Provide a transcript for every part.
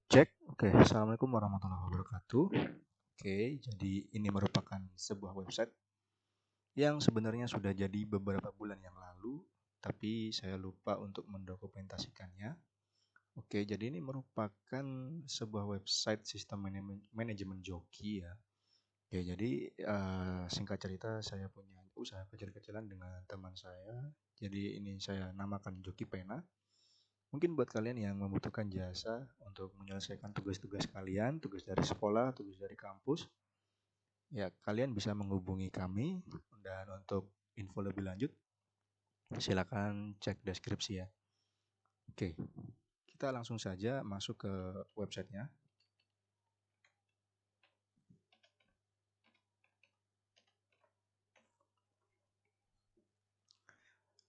Cek. Oke, Assalamualaikum warahmatullahi wabarakatuh. Oke, jadi ini merupakan sebuah website yang sebenarnya sudah jadi beberapa bulan yang lalu, tapi saya lupa untuk mendokumentasikannya. Oke, jadi ini merupakan sebuah website sistem manajemen joki ya. Oke, jadi singkat cerita saya punya usaha kecil-kecilan dengan teman saya. Jadi ini saya namakan Joki Pena. Mungkin buat kalian yang membutuhkan jasa untuk menyelesaikan tugas-tugas kalian, tugas dari sekolah, tugas dari kampus, ya kalian bisa menghubungi kami. Dan untuk info lebih lanjut, silakan cek deskripsi ya. Oke, kita langsung saja masuk ke websitenya.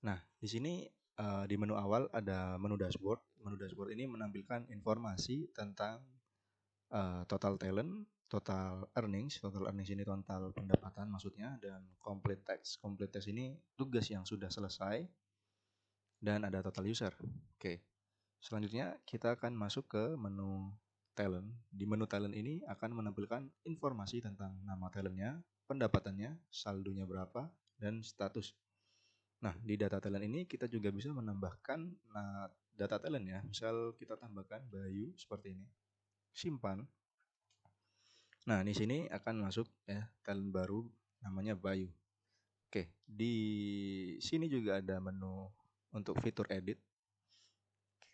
Nah, di sini di menu awal ada menu dashboard. Menu dashboard ini menampilkan informasi tentang total talent, total earnings ini total pendapatan maksudnya, dan complete text. Complete text ini tugas yang sudah selesai, dan ada total user. Oke, selanjutnya kita akan masuk ke menu talent. Di menu talent ini akan menampilkan informasi tentang nama talentnya, pendapatannya, saldonya berapa, dan status. Nah, di data talent ini kita juga bisa menambahkan data talent ya. Misal kita tambahkan Bayu seperti ini. Simpan. Nah, di sini akan masuk ya talent baru namanya Bayu. Oke, di sini juga ada menu untuk fitur edit.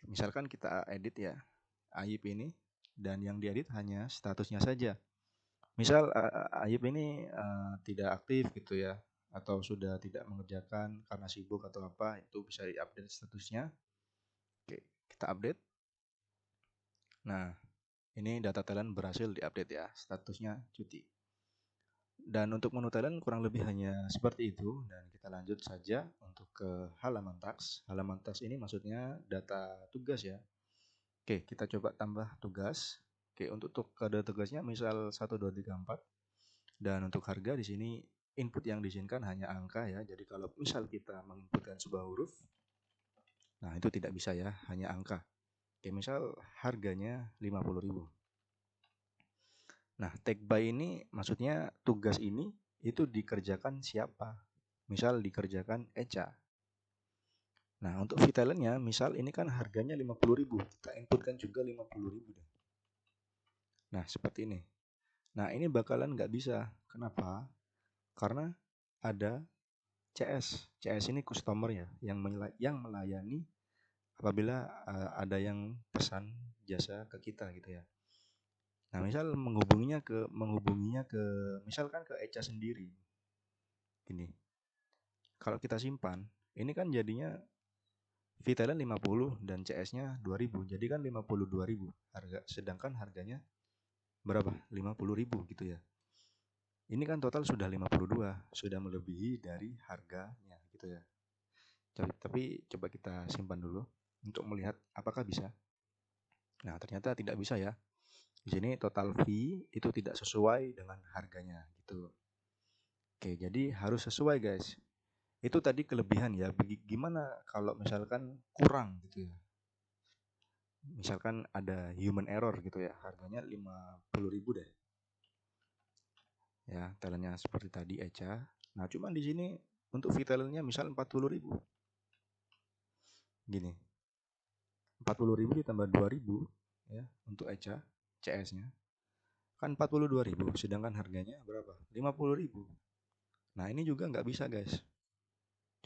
Misalkan kita edit ya Ayub ini, dan yang diedit hanya statusnya saja. Misal Ayub ini tidak aktif gitu ya, atau sudah tidak mengerjakan karena sibuk atau apa, itu bisa diupdate statusnya. Oke, kita update. Nah, ini data talent berhasil diupdate ya, statusnya cuti. Dan untuk menu talent kurang lebih hanya seperti itu, dan kita lanjut saja untuk ke halaman task. Halaman task ini maksudnya data tugas ya. Oke, kita coba tambah tugas. Oke, untuk kode tugasnya misal 1 2 3 4. Dan untuk harga di sini input yang diizinkan hanya angka ya. Jadi kalau misal kita menginputkan sebuah huruf, nah itu tidak bisa ya, hanya angka. Oke, misal harganya 50.000. Nah, take by ini maksudnya tugas ini itu dikerjakan siapa? Misal dikerjakan Eca. Nah, untuk Vitalentnya, misal ini kan harganya 50.000, kita inputkan juga 50.000 deh. Nah, seperti ini. Nah, ini bakalan nggak bisa. Kenapa? Karena ada CS. CS ini customer ya, yang melayani apabila ada yang pesan jasa ke kita gitu ya. Nah, misal menghubunginya ke misalkan ke Eca sendiri. Gini. Kalau kita simpan, ini kan jadinya Vitalent 50 dan CS-nya 2000. Jadi kan 52.000 harga, sedangkan harganya berapa? 50.000 gitu ya. Ini kan total sudah 52, sudah melebihi dari harganya gitu ya. Tapi coba kita simpan dulu untuk melihat apakah bisa. Nah, ternyata tidak bisa ya. Di sini total fee itu tidak sesuai dengan harganya gitu. Oke, jadi harus sesuai guys. Itu tadi kelebihan ya. Gimana kalau misalkan kurang gitu ya. Misalkan ada human error gitu ya. Harganya 50.000 deh. Ya, talentnya seperti tadi Eca. Nah, cuman di sini untuk Vitalentnya misal 40.000. Gini. 40.000 ditambah 2.000 ya untuk Eca CS-nya. Kan 42.000, sedangkan harganya berapa? 50.000. Nah, ini juga nggak bisa, guys.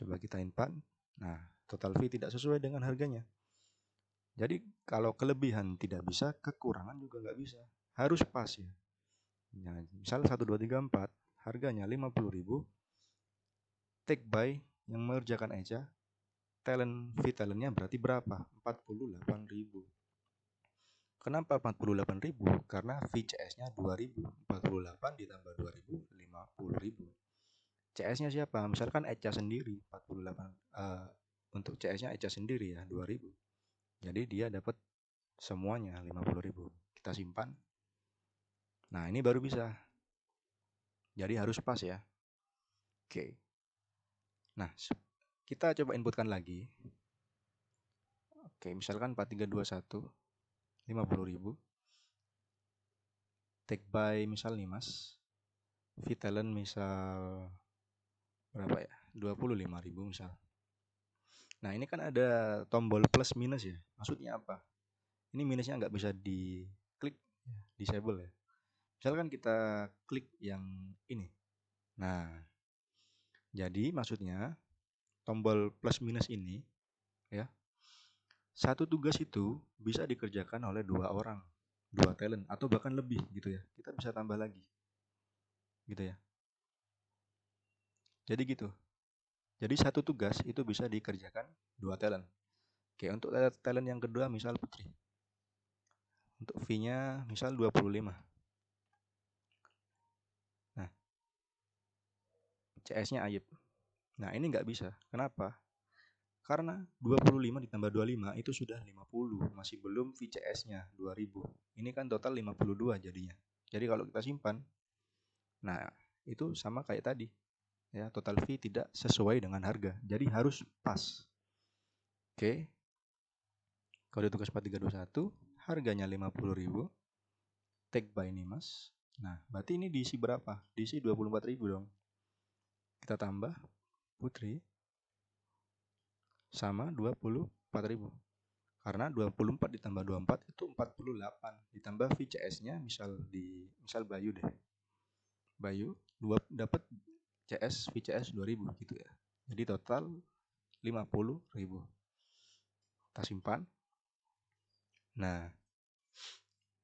Coba kita input. Nah, total fee tidak sesuai dengan harganya. Jadi, kalau kelebihan tidak bisa, kekurangan juga nggak bisa. Harus pas ya. Nah, misal 1, 2, 3, 4, harganya 50.000. Take by yang mengerjakan Eca, fee talentnya berarti berapa? 48.000. Kenapa 48.000? Karena VCS-nya 2.000. 48 ditambah 2.000, 50.000. CS-nya siapa? Misalkan Eca sendiri 48 untuk CS-nya Eca sendiri ya 2.000. Jadi dia dapat semuanya 50.000. Kita simpan. Nah, ini baru bisa. Jadi harus pas ya. Oke. Nah, kita coba inputkan lagi. Oke, misalkan 4321 50.000. take buy misal nih Mas, fee talent misal berapa ya? 25.000 misal. Nah, ini kan ada tombol plus minus ya. Maksudnya apa? Ini minusnya nggak bisa diklik, disable ya. Misalkan kita klik yang ini. Nah, jadi maksudnya tombol plus minus ini ya, satu tugas itu bisa dikerjakan oleh 2 orang, 2 talent atau bahkan lebih gitu ya. Kita bisa tambah lagi. Gitu ya. Jadi gitu. Jadi satu tugas itu bisa dikerjakan 2 talent. Oke, untuk talent yang kedua misal Putri. Untuk fee-nya misal 25. Nah, CS-nya Ayub. Nah, ini nggak bisa. Kenapa? Karena 25 ditambah 25 itu sudah 50, masih belum VCS-nya 2000. Ini kan total 52 jadinya. Jadi kalau kita simpan, nah itu sama kayak tadi. Ya, total fee tidak sesuai dengan harga. Jadi harus pas. Oke. Kode tugas 4321, harganya 50.000. Take by ini Mas. Nah, berarti ini diisi berapa? Diisi 24.000 dong. Kita tambah Putri sama 24.000. Karena 24 ditambah 24 itu 48. Ditambah VCS-nya misal Bayu deh. Bayu dapat CS VCS 2000 gitu ya. Jadi total 50.000. Kita simpan. Nah,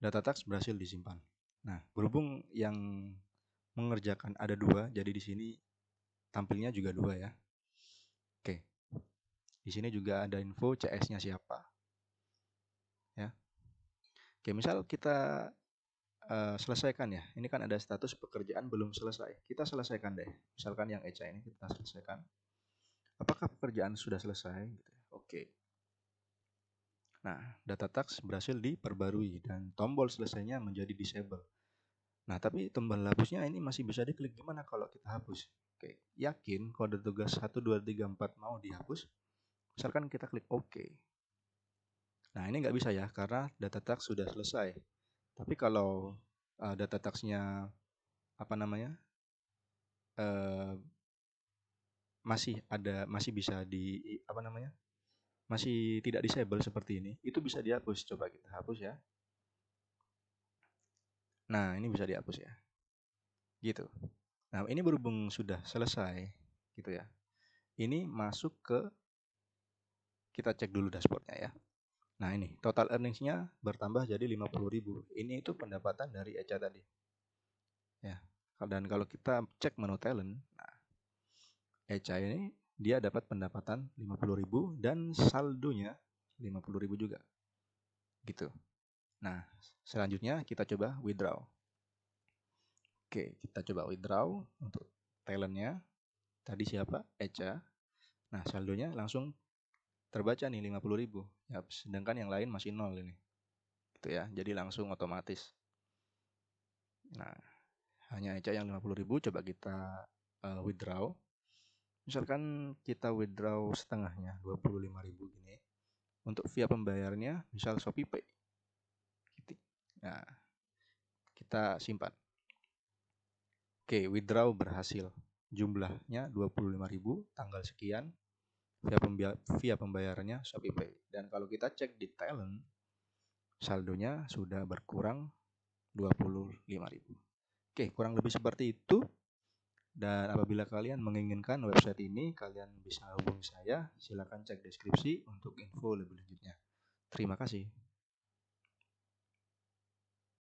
data tax berhasil disimpan. Nah, berhubung yang mengerjakan ada 2, jadi di sini tampilnya juga 2 ya. Oke. Di sini juga ada info CS-nya siapa. Ya. Oke, misal kita selesaikan ya. Ini kan ada status pekerjaan belum selesai. Kita selesaikan deh. Misalkan yang Eca ini kita selesaikan. Apakah pekerjaan sudah selesai? Oke. Nah, data tax berhasil diperbarui dan tombol selesainya menjadi disable. Nah, tapi tombol hapusnya ini masih bisa diklik. Gimana kalau kita hapus? Oke, yakin kode tugas 1, 2, 3, 4 mau dihapus? Misalkan kita klik OK. Nah, ini nggak bisa ya, karena data tax sudah selesai. Tapi kalau data tax-nya masih bisa masih tidak disable seperti ini, itu bisa dihapus. Coba kita hapus ya. Nah, ini bisa dihapus ya. Gitu. Nah, ini berhubung sudah selesai gitu ya. Ini masuk ke, kita cek dulu dashboardnya ya. Nah, ini total earnings-nya bertambah jadi 50.000. Ini itu pendapatan dari Eca tadi. Ya. Dan kalau kita cek menu talent, nah, Eca ini dia dapat pendapatan 50.000 dan saldonya 50.000 juga. Gitu. Nah, selanjutnya kita coba withdraw. Oke, kita coba withdraw untuk talentnya. Tadi siapa? Eca. Nah, saldonya langsung terbaca nih 50.000. Ya, sedangkan yang lain masih 0 ini. Gitu ya. Jadi langsung otomatis. Nah, hanya Eca yang 50.000. Coba kita withdraw. Misalkan kita withdraw setengahnya 25.000 gini. Untuk via pembayarnya misal ShopeePay. Nah, kita simpan. Oke, withdraw berhasil. Jumlahnya 25.000, tanggal sekian, via pembayarannya ShopeePay. Dan kalau kita cek di talent, saldonya sudah berkurang 25.000. Oke, kurang lebih seperti itu. Dan apabila kalian menginginkan website ini, kalian bisa hubungi saya. Silakan cek deskripsi untuk info lebih lanjutnya. Terima kasih.